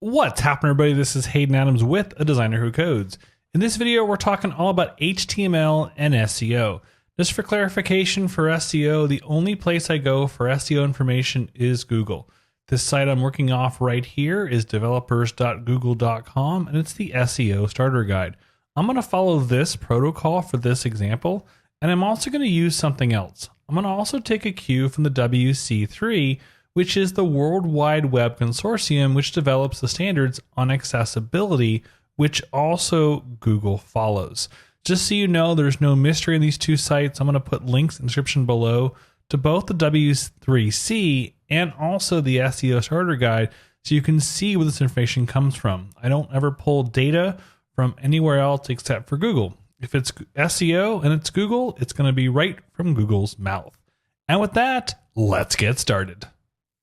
What's happening, everybody? This is Hayden Adams with A Designer Who Codes. In this video, we're talking all about HTML and SEO. Just for clarification, for SEO, the only place I go for SEO information is Google. This site I'm working off right here is developers.google.com, and it's the SEO starter guide. I'm going to follow this protocol for this example, and I'm also going to use something else. I'm going to also take a cue from the WC3, which is the World Wide Web Consortium, which develops the standards on accessibility, which also Google follows. Just so you know, there's no mystery in these two sites. I'm going to put links in the description below to both the W3C and also the SEO starter guide, so you can see where this information comes from. I don't ever pull data from anywhere else except for Google. If it's SEO and it's Google, it's going to be right from Google's mouth. And with that, let's get started.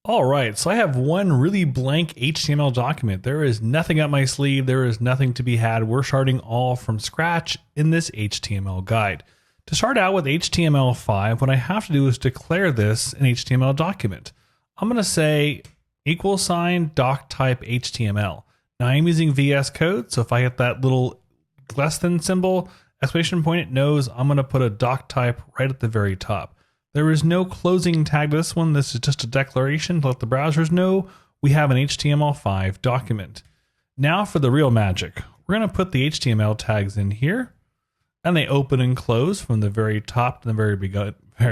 All right, so I have one really blank HTML document. There is nothing up my sleeve. There is nothing to be had. We're starting all from scratch in this HTML guide. To start out with HTML5, what I have to do is declare this an HTML document. I'm going to say =doc type HTML. Now I'm using VS Code, so if I hit that little less than symbol, exclamation point, it knows I'm going to put a doc type right at the very top. There is no closing tag to this one. This is just a declaration to let the browsers know we have an HTML5 document. Now for the real magic. We're going to put the HTML tags in here, and they open and close from the very top to the very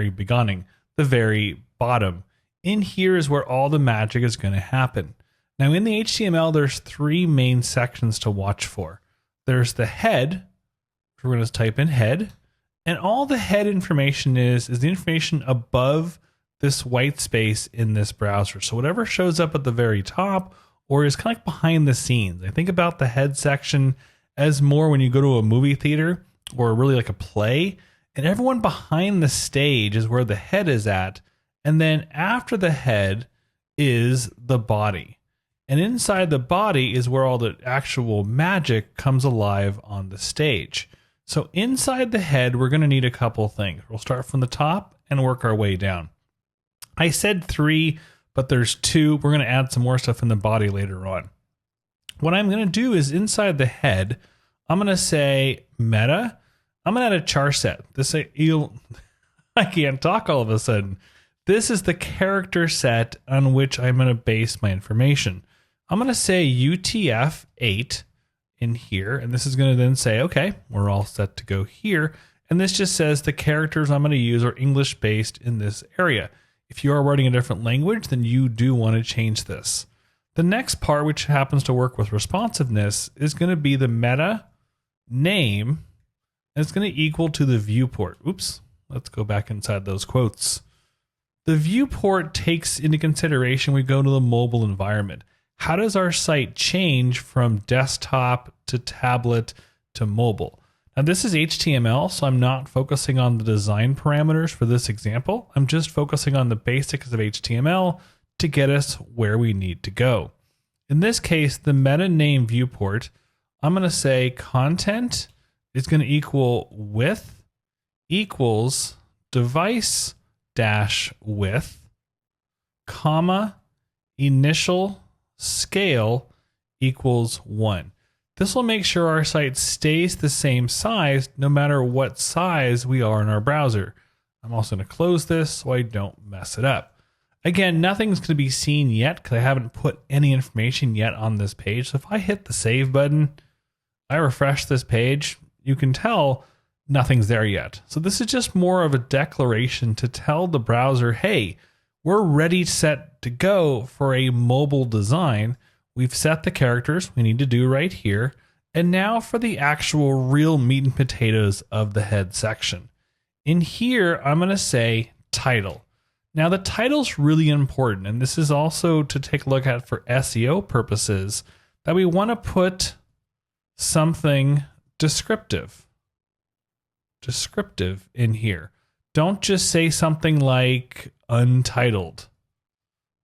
beginning, the very bottom. In here is where all the magic is going to happen. Now in the HTML, there's three main sections to watch for. There's the head. We're going to type in head. And all the head information is the information above this white space in this browser. So whatever shows up at the very top or is kind of like behind the scenes. I think about the head section as more when you go to a movie theater or really like a play, and everyone behind the stage is where the head is at. And then after the head is the body. And inside the body is where all the actual magic comes alive on the stage. So inside the head, we're going to need a couple things. We'll start from the top and work our way down. I said three, but there's two. We're going to add some more stuff in the body later on. What I'm going to do is inside the head, I'm going to say meta. I'm going to add a char set. I can't talk all of a sudden. This is the character set on which I'm going to base my information. I'm going to say UTF-8. in here, and this is going to then say, okay, we're all set to go here. And this just says the characters I'm going to use are English based in this area. If you are writing a different language, then you do want to change this. The next part, which happens to work with responsiveness, is going to be the meta name, and it's going to equal to the viewport. Oops, let's go back inside those quotes. The viewport takes into consideration we go to the mobile environment. How does our site change from desktop to tablet to mobile? Now this is HTML, so I'm not focusing on the design parameters for this example. I'm just focusing on the basics of HTML to get us where we need to go. In this case, the meta name viewport, I'm going to say content is going to equal width equals device dash width, comma, initial scale equals 1. This will make sure our site stays the same size no matter what size we are in our browser. I'm also going to close this so I don't mess it up. Again, nothing's going to be seen yet because I haven't put any information yet on this page. So if I hit the save button, I refresh this page, you can tell nothing's there yet. So this is just more of a declaration to tell the browser, hey, we're ready, set to go for a mobile design. We've set the characters we need to do right here. And now for the actual real meat and potatoes of the head section. In here, I'm going to say title. Now the title's really important, and this is also to take a look at for SEO purposes, that we want to put something descriptive in here. Don't just say something like untitled.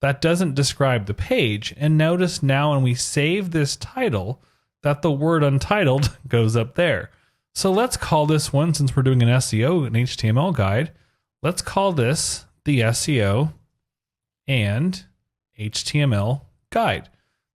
That doesn't describe the page. And notice now when we save this title that the word untitled goes up there. So let's call this one, since we're doing an SEO and HTML guide, let's call this the SEO and HTML guide.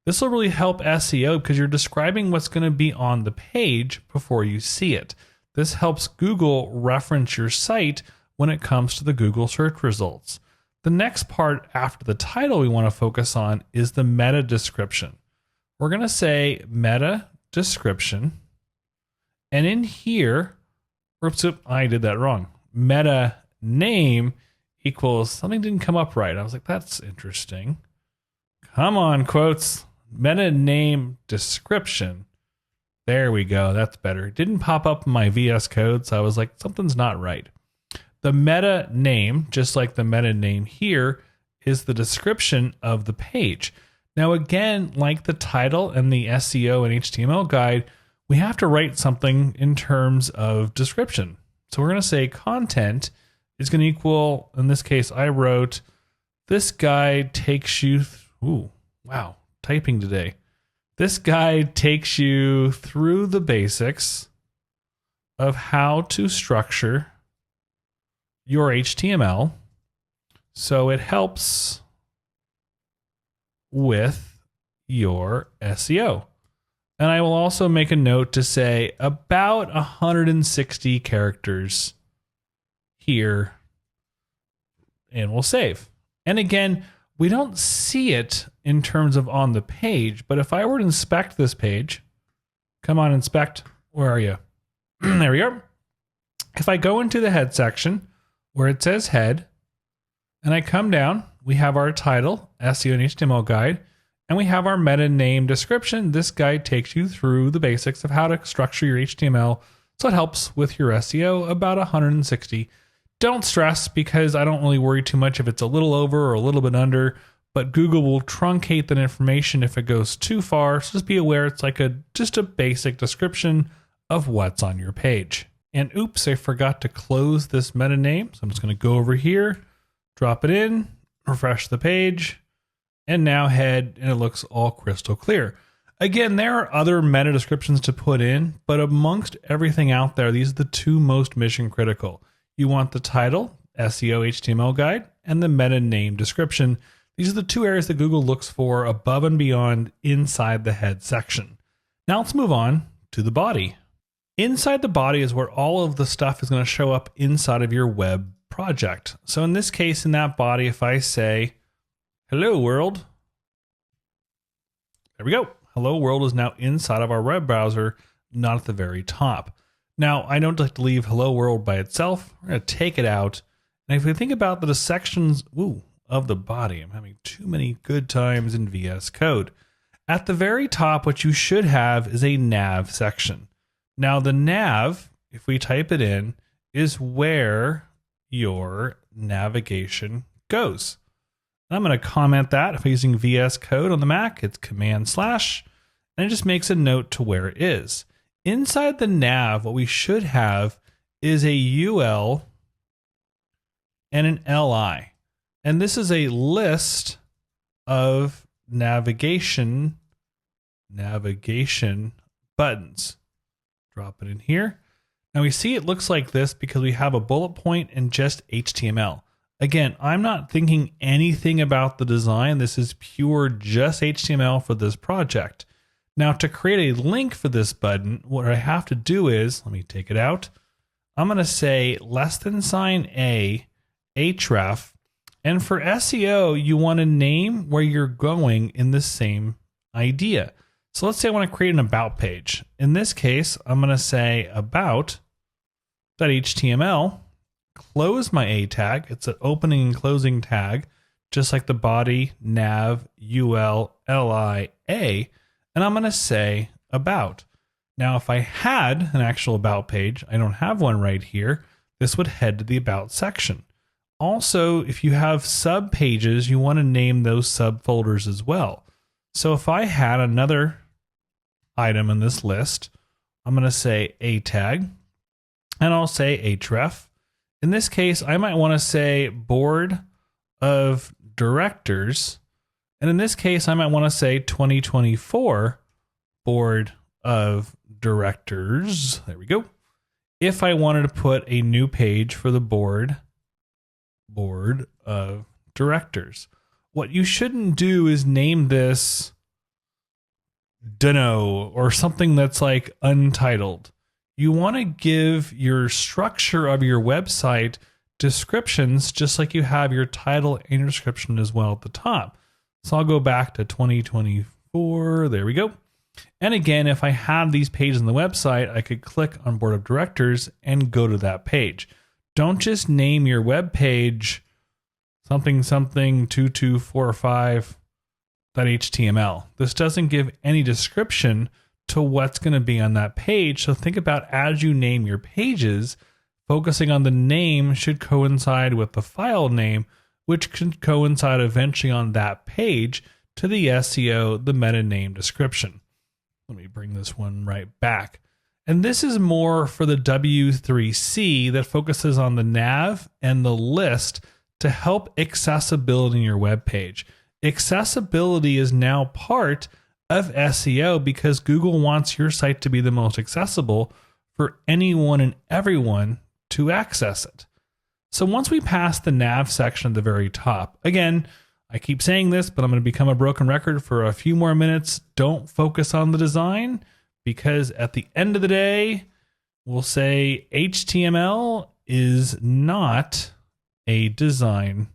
This will really help SEO because you're describing what's going to be on the page before you see it. This helps Google reference your site when it comes to the Google search results. The next part after the title we want to focus on is the meta description. We're going to say meta description. And in here, oops, I did that wrong. Meta name equals something didn't come up right. I was like, that's interesting. Come on, quotes. Meta name description. There we go. That's better. It didn't pop up in my VS Code, so I was like, something's not right. The meta name, just like the meta name here, is the description of the page. Now, again, like the title and the SEO and HTML guide, we have to write something in terms of description. So we're going to say content is going to equal, in this case, I wrote, this guide takes you, ooh, wow, typing today. This guide takes you through the basics of how to structure your HTML. So it helps with your SEO. And I will also make a note to say about 160 characters here, and we'll save. And again, we don't see it in terms of on the page, but if I were to inspect this page, come on, inspect, where are you? There we are. If I go into the head section where it says head, and I come down, we have our title, SEO and HTML guide, and we have our meta name description. This guide takes you through the basics of how to structure your HTML, so it helps with your SEO, about 160. Don't stress, because I don't really worry too much if it's a little over or a little bit under, but Google will truncate that information if it goes too far. So just be aware it's like just a basic description of what's on your page. And oops, I forgot to close this meta name. So I'm just going to go over here, drop it in, refresh the page, and now head, and it looks all crystal clear. Again, there are other meta descriptions to put in, but amongst everything out there, these are the two most mission critical. You want the title, SEO HTML guide, and the meta name description. These are the two areas that Google looks for above and beyond inside the head section. Now let's move on to the body. Inside the body is where all of the stuff is going to show up inside of your web project. So in this case, in that body, if I say, hello world, there we go. Hello world is now inside of our web browser, not at the very top. Now, I don't like to leave hello world by itself. We're going to take it out. And if we think about the sections of the body, I'm having too many good times in VS Code. At the very top, what you should have is a nav section. Now, the nav, if we type it in, is where your navigation goes. And I'm going to comment that. If I'm using VS Code on the Mac, it's Command/, and it just makes a note to where it is. Inside the nav, what we should have is a UL and an LI. And this is a list of navigation buttons. Drop it in here. Now we see it looks like this because we have a bullet point and just HTML. Again, I'm not thinking anything about the design. This is pure just HTML for this project. Now, to create a link for this button, what I have to do is, let me take it out. I'm going to say >A, href. And for SEO, you want to name where you're going in the same idea. So let's say I want to create an about page. In this case, I'm going to say about.html, close my A tag. It's an opening and closing tag, just like the body, nav, ul, li, a. And I'm going to say about. Now, if I had an actual about page, I don't have one right here, this would head to the about section. Also, if you have sub pages, you want to name those subfolders as well. So if I had another item in this list, I'm going to say a tag, and I'll say href. In this case, I might want to say board of directors. And in this case, I might want to say 2024 board of directors. There we go. If I wanted to put a new page for the board of directors. What you shouldn't do is name this dunno, or something that's like untitled. You want to give your structure of your website descriptions just like you have your title and your description as well at the top. So I'll go back to 2024. There we go. And again, if I have these pages on the website, I could click on Board of Directors and go to that page. Don't just name your web page something 2245.html. This doesn't give any description to what's going to be on that page. So think about, as you name your pages, focusing on the name should coincide with the file name, which can coincide eventually on that page to the SEO, the meta name description. Let me bring this one right back. And this is more for the W3C that focuses on the nav and the list to help accessibility in your web page. Accessibility is now part of SEO because Google wants your site to be the most accessible for anyone and everyone to access it. So once we pass the nav section at the very top, again, I keep saying this, but I'm going to become a broken record for a few more minutes. Don't focus on the design, because at the end of the day, we'll say HTML is not a design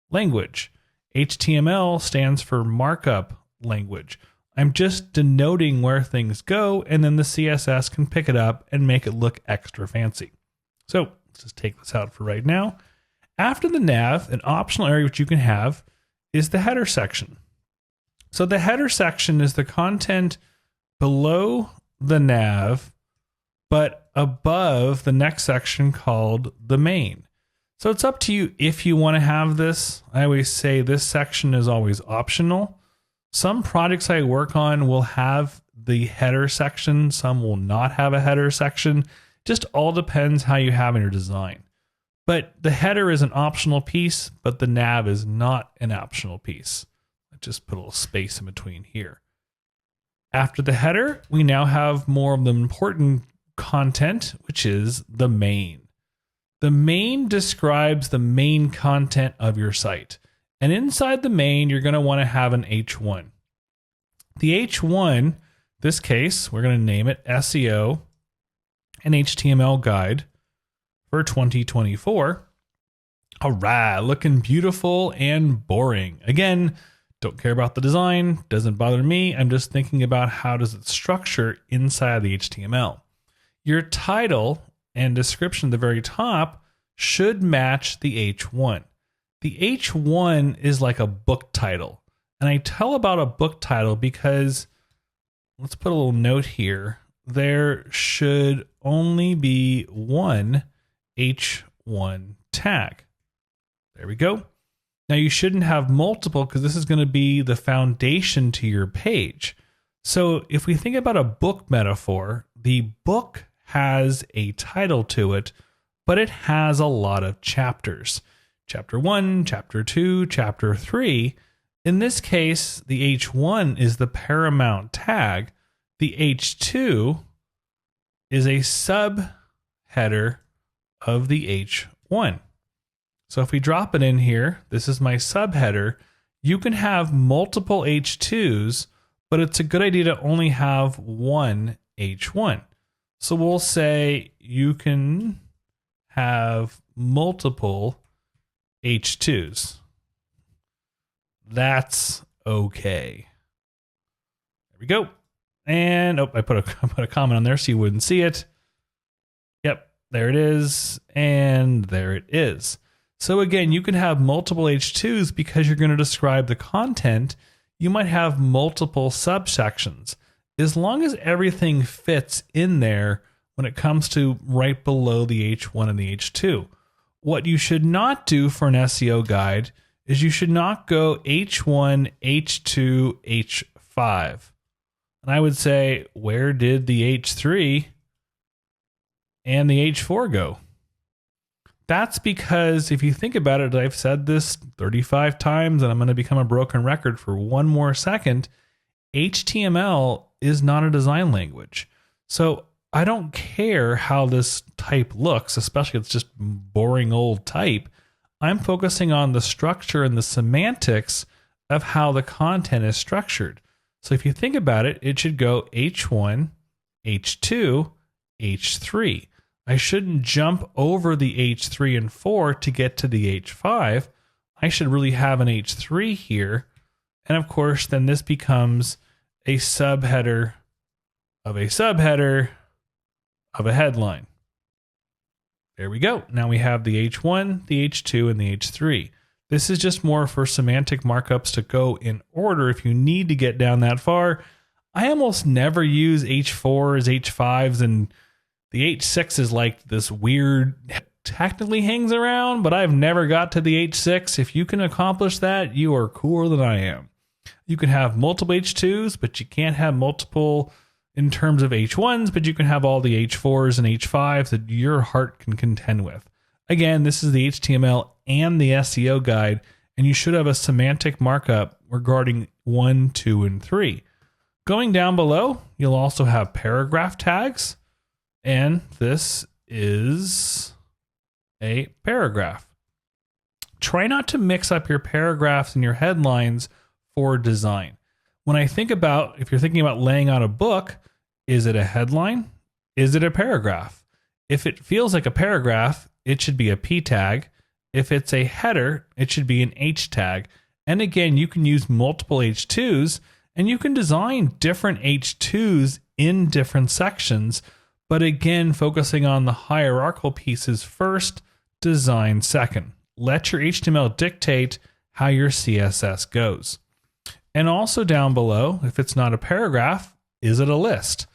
language. HTML stands for markup language. I'm just denoting where things go, and then the CSS can pick it up and make it look extra fancy. So let's just take this out for right now. After the nav, an optional area which you can have is the header section. So the header section is the content below the nav, but above the next section called the main. So it's up to you if you want to have this. I always say this section is always optional. Some projects I work on will have the header section. Some will not have a header section. Just all depends how you have in your design. But the header is an optional piece, but the nav is not an optional piece. I just put a little space in between here. After the header, we now have more of the important content, which is the main. The main describes the main content of your site. And inside the main, you're going to want to have an H1. The H1, this case, we're going to name it SEO and HTML guide for 2024. All right, looking beautiful and boring. Again, don't care about the design, doesn't bother me. I'm just thinking about how does it structure inside the HTML. Your title and description at the very top should match the H1. The H1 is like a book title. And I tell about a book title because, let's put a little note here, there should only be one H1 tag. There we go. Now you shouldn't have multiple because this is going to be the foundation to your page. So if we think about a book metaphor, the book has a title to it, but it has a lot of chapters. Chapter 1, Chapter 2, Chapter 3. In this case, the H1 is the paramount tag. The H2 is a subheader of the H1. So if we drop it in here, this is my subheader. You can have multiple H2s, but it's a good idea to only have one H1. So we'll say you can have multiple H2s. That's okay. There we go. And I put a comment on there so you wouldn't see it. Yep, there it is. And there it is. So again, you can have multiple H2s because you're going to describe the content. You might have multiple subsections. As long as everything fits in there when it comes to right below the H1 and the H2. What you should not do for an SEO guide is you should not go H1, H2, H5. And I would say, where did the H3 and the H4 go? That's because if you think about it, I've said this 35 times and I'm going to become a broken record for one more second. HTML is not a design language. So I don't care how this type looks, especially if it's just boring old type. I'm focusing on the structure and the semantics of how the content is structured. So if you think about it, it should go H1, H2, H3. I shouldn't jump over the H3 and 4 to get to the H5. I should really have an H3 here. And of course, then this becomes a subheader of a subheader of a headline. There we go. Now we have the H1, the H2, and the H3. This is just more for semantic markups to go in order if you need to get down that far. I almost never use H4s, H5s, and the H6 is like this weird, technically hangs around, but I've never got to the H6. If you can accomplish that, you are cooler than I am. You can have multiple H2s, but you can't have multiple in terms of H1s, but you can have all the H4s and H5s that your heart can contend with. Again, this is the HTML and the SEO guide, and you should have a semantic markup regarding 1, 2, and 3. Going down below, you'll also have paragraph tags, and this is a paragraph. Try not to mix up your paragraphs and your headlines for design. When I think about, if you're thinking about laying out a book, is it a headline? Is it a paragraph? If it feels like a paragraph, it should be a P tag. If it's a header, it should be an H tag. And again, you can use multiple H2s and you can design different H2s in different sections. But again, focusing on the hierarchical pieces first, design second. Let your HTML dictate how your CSS goes. And also down below, if it's not a paragraph, is it a list?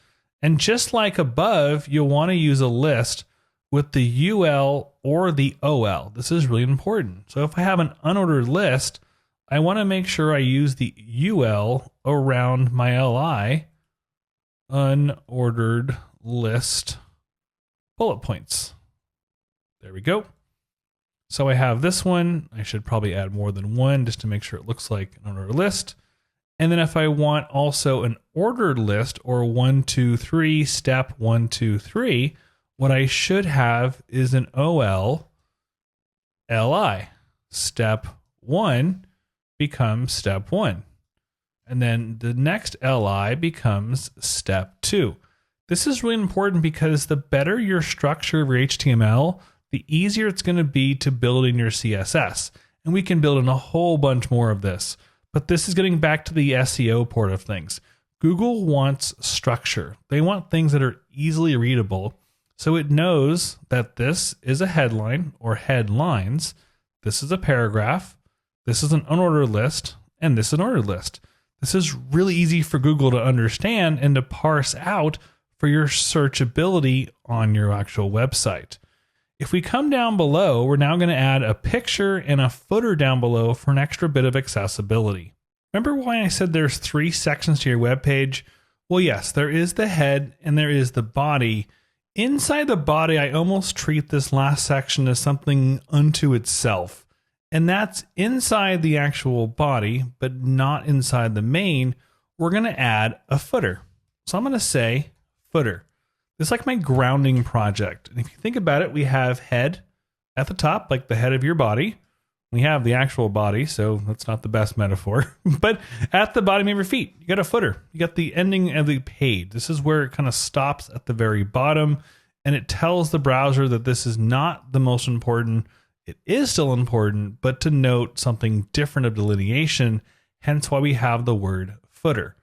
And just like above, you'll want to use a list with the UL or the OL. This is really important. So if I have an unordered list, I want to make sure I use the UL around my LI, unordered list bullet points. There we go. So I have this one. I should probably add more than one just to make sure it looks like an ordered list. And then if I want also an ordered list or 1, 2, 3, step 1, 2, 3, what I should have is an OL LI. Step 1 becomes step 1. And then the next LI becomes step 2. This is really important because the better your structure of your HTML, the easier it's going to be to build in your CSS. And we can build in a whole bunch more of this. But this is getting back to the SEO part of things. Google wants structure. They want things that are easily readable. So it knows that this is a headline or headlines. This is a paragraph. This is an unordered list. And this is an ordered list. This is really easy for Google to understand and to parse out for your searchability on your actual website. If we come down below, we're now going to add a picture and a footer down below for an extra bit of accessibility. Remember why I said there's 3 sections to your web page? Well, yes, there is the head and there is the body. Inside the body, I almost treat this last section as something unto itself. And that's inside the actual body, but not inside the main. We're going to add a footer. So I'm going to say footer. It's like my grounding project. And if you think about it, we have head at the top, like the head of your body. We have the actual body, so that's not the best metaphor. But at the bottom of your feet, you got a footer. You got the ending of the page. This is where it kind of stops at the very bottom, and it tells the browser that this is not the most important. It is still important, but to note something different of delineation, hence why we have the word footer.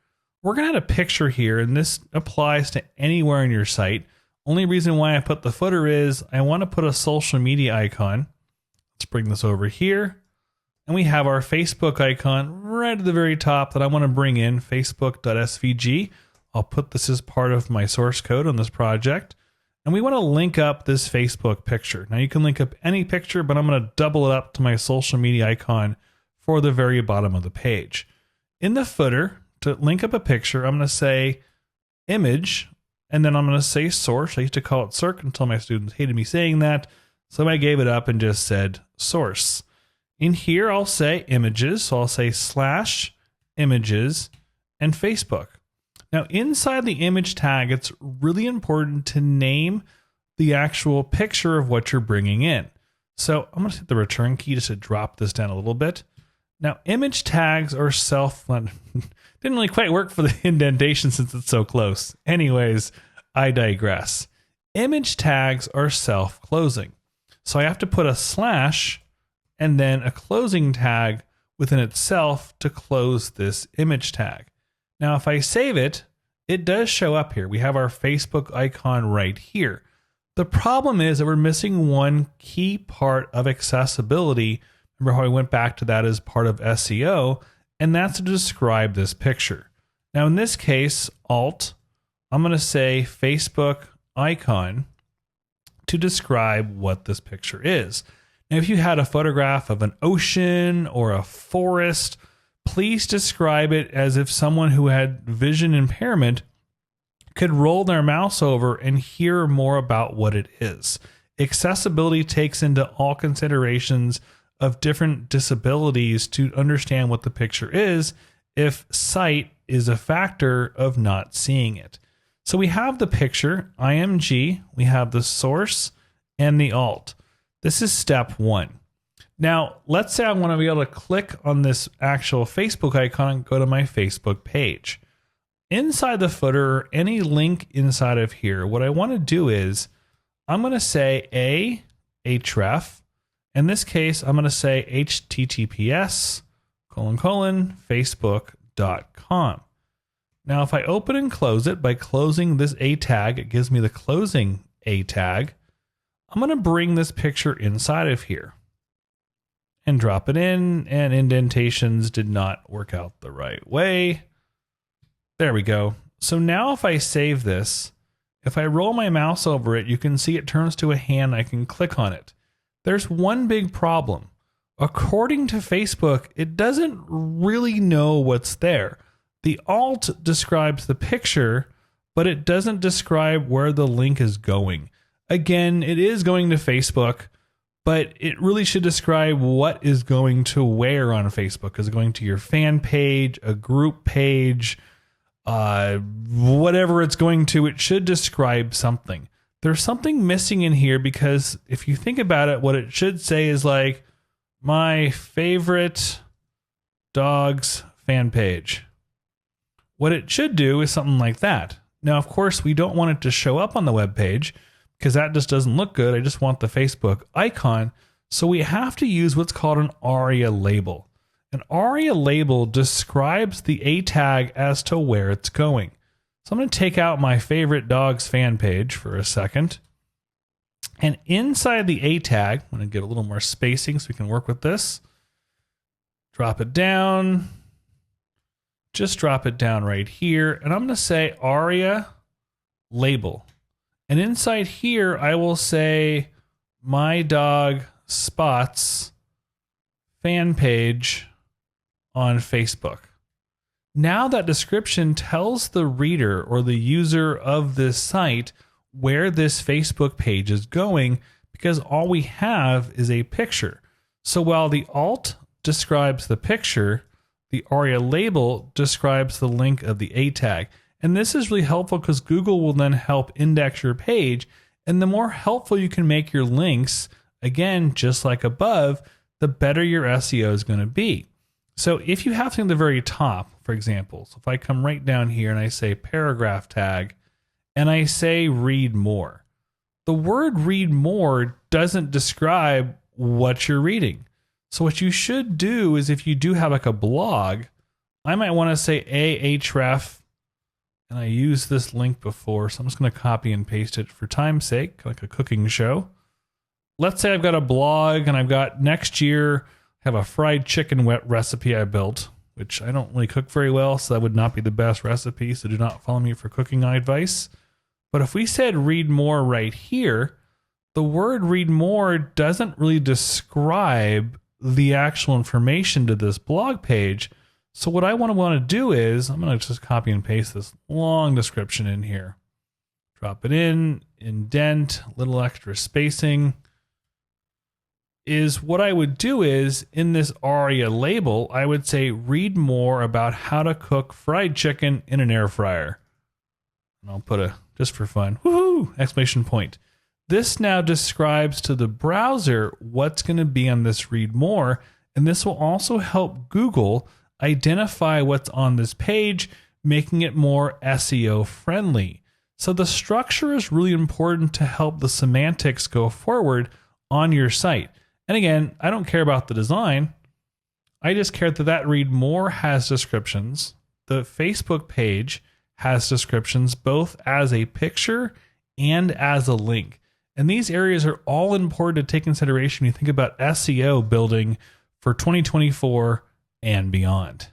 We're going to add a picture here, and this applies to anywhere on your site. Only reason why I put the footer is I want to put a social media icon. Let's bring this over here. And we have our Facebook icon right at the very top that I want to bring in, facebook.svg. I'll put this as part of my source code on this project. And we want to link up this Facebook picture. Now you can link up any picture, but I'm going to double it up to my social media icon for the very bottom of the page. In the footer, to link up a picture, I'm going to say image, and then I'm going to say source. I used to call it circ until my students hated me saying that. So I gave it up and just said source. In here, I'll say images. So I'll say /images and Facebook. Now inside the image tag, it's really important to name the actual picture of what you're bringing in. So I'm going to hit the return key just to drop this down a little bit. Now, image tags are didn't really quite work for the indentation since it's so close. Anyways, I digress. Image tags are self-closing. So I have to put a slash and then a closing tag within itself to close this image tag. Now, if I save it, it does show up here. We have our Facebook icon right here. The problem is that we're missing one key part of accessibility. Remember how I went back to that as part of SEO, and that's to describe this picture. Now, in this case, Alt, I'm going to say Facebook icon to describe what this picture is. Now, if you had a photograph of an ocean or a forest, please describe it as if someone who had vision impairment could roll their mouse over and hear more about what it is. Accessibility takes into all considerations of different disabilities to understand what the picture is if sight is a factor of not seeing it. So we have the picture, IMG, we have the source and the alt. This is step one. Now, let's say I want to be able to click on this actual Facebook icon and go to my Facebook page. Inside the footer, any link inside of here, what I want to do is I'm going to say href. In this case, I'm going to say https://facebook.com. Now, if I open and close it by closing this A tag, it gives me the closing A tag. I'm going to bring this picture inside of here and drop it in, and indentations did not work out the right way. There we go. So now if I save this, if I roll my mouse over it, you can see it turns to a hand. I can click on it. There's one big problem. According to Facebook, it doesn't really know what's there. The alt describes the picture, but it doesn't describe where the link is going. Again, it is going to Facebook, but it really should describe what is going to where on Facebook. Is it going to your fan page, a group page, whatever it's going to? It should describe something. There's something missing in here because if you think about it, what it should say is like, my favorite dog's fan page. What it should do is something like that. Now, of course, we don't want it to show up on the web page because that just doesn't look good. I just want the Facebook icon. So we have to use what's called an ARIA label. An ARIA label describes the A tag as to where it's going. So I'm going to take out my favorite dog's fan page for a second. And inside the A tag, I'm going to get a little more spacing so we can work with this. Drop it down. Just drop it down right here. And I'm going to say ARIA label. And inside here, I will say my dog Spot's fan page on Facebook. Now that description tells the reader or the user of this site where this Facebook page is going because all we have is a picture. So while the alt describes the picture, the ARIA label describes the link of the A tag. And this is really helpful because Google will then help index your page. And the more helpful you can make your links, again, just like above, the better your SEO is going to be. So if you have something at the very top, for example, so if I come right down here and I say paragraph tag and I say read more, the word read more doesn't describe what you're reading. So what you should do is if you do have like a blog, I might want to say ahref, and I used this link before, so I'm just going to copy and paste it for time's sake, like a cooking show. Let's say I've got a blog and I've got next year, I have a fried chicken wet recipe I built, which I don't really cook very well, so that would not be the best recipe, so do not follow me for cooking advice. But if we said read more right here, the word read more doesn't really describe the actual information to this blog page. So what I want to do is, I'm going to just copy and paste this long description in here. Drop it in, indent, a little extra spacing. Is what I would do is, in this ARIA label, I would say read more about how to cook fried chicken in an air fryer. And I'll put a, just for fun, woohoo, exclamation point. This now describes to the browser what's going to be on this read more, And this will also help Google identify what's on this page, making it more SEO friendly. So the structure is really important to help the semantics go forward on your site. And again, I don't care about the design. I just care that read more has descriptions. The Facebook page has descriptions both as a picture and as a link. And these areas are all important to take consideration when you think about SEO building for 2024 and beyond.